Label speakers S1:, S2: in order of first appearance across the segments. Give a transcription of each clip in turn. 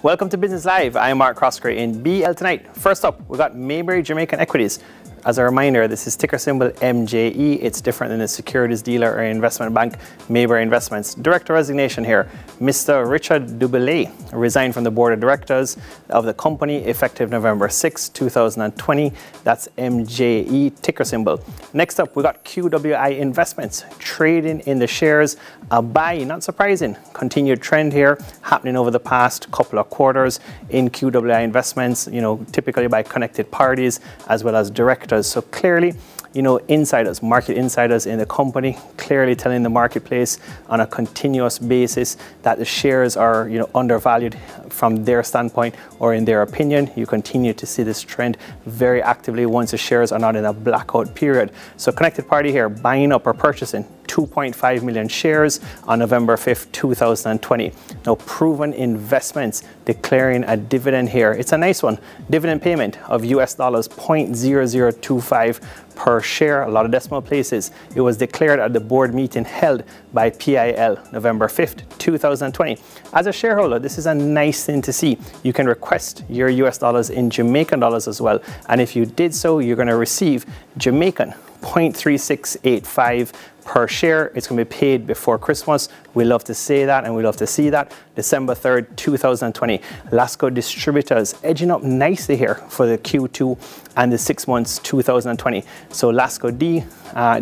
S1: Welcome to Business Live. I'm Mark Croskery in BL tonight. First up, we've got Mayberry Jamaican Equities. As a reminder, this is ticker symbol MJE. It's different than a securities dealer or investment bank, Mayberry Investments. Director resignation here. Mr. Richard Dubélé resigned from the board of directors of the company effective November 6, 2020. That's MJE ticker symbol. Next up, we got QWI Investments trading in the shares. A buy, not surprising. Continued trend here happening over the past couple of quarters in QWI Investments, typically by connected parties as well as directors. So clearly, insiders, market insiders in the company, clearly telling the marketplace on a continuous basis that the shares are, undervalued from their standpoint or in their opinion. You continue to see this trend very actively once the shares are not in a blackout period. So connected party here, buying up or purchasing 2.5 million shares on November 5th, 2020. Now, Proven Investments declaring a dividend here. It's a nice one. Dividend payment of US dollars 0.0025 per share, a lot of decimal places. It was declared at the board meeting held by PIL November 5th, 2020. As a shareholder, this is a nice thing to see. You can request your US dollars in Jamaican dollars as well. And if you did so, you're going to receive Jamaican 0.3685 per share. It's going to be paid before Christmas. We love to say that and we love to see that. December 3rd, 2020. Lasco Distributors edging up nicely here for the Q2 and the 6 months 2020. So Lasco D,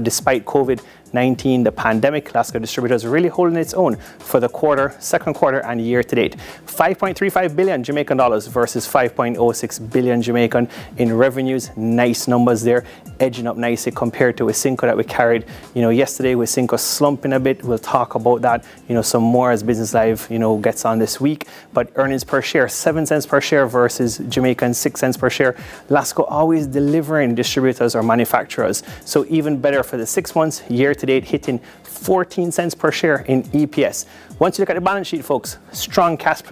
S1: despite COVID-19, the pandemic, Lasco Distributors really holding its own for the quarter, second quarter and year to date. 5.35 billion Jamaican dollars versus 5.06 billion Jamaican in revenues. Nice numbers there, edging up nicely compared to Wisynco that we carried, yesterday. Wisynco slumping a bit. We'll talk about that, some more as Business Live, gets on this week. But earnings per share, 7 cents per share versus Jamaican 6 cents per share. Lasco always delivering distributors or manufacturers. So even better for the 6 months, year to date, hitting 14 cents per share in EPS. Once you look at the balance sheet, folks, strong cash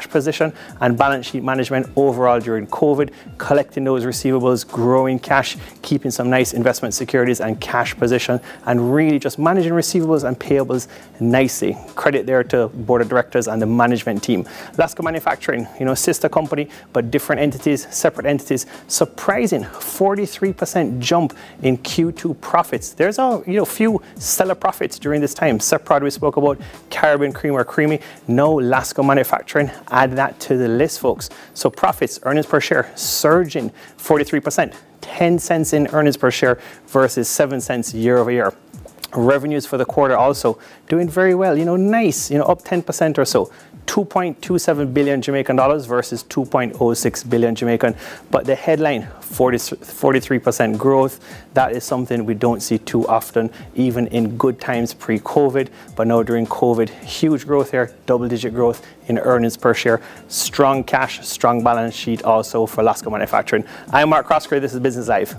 S1: position and balance sheet management overall during COVID, collecting those receivables, growing cash, keeping some nice investment securities and cash position, and really just managing receivables and payables nicely. Credit there to board of directors and the management team. Lasco Manufacturing, sister company, but different entities, separate entities. Surprising 43% jump in Q2 profits. There's a few stellar profits during this time. Seprod we spoke about, Caribbean Cream or Creamy. No, Lasco Manufacturing, add that to the list, folks. So profits, earnings per share, surging 43%. 10 cents in earnings per share versus 7 cents year over year. Revenues for the quarter also doing very well, nice, up 10% or so. 2.27 billion Jamaican dollars versus 2.06 billion Jamaican. But the headline, 43% growth. That is something we don't see too often, even in good times pre-COVID. But now during COVID, huge growth here, double-digit growth in earnings per share. Strong cash, strong balance sheet also for Lasco Manufacturing. I'm Mark Croskery. This is Business Live.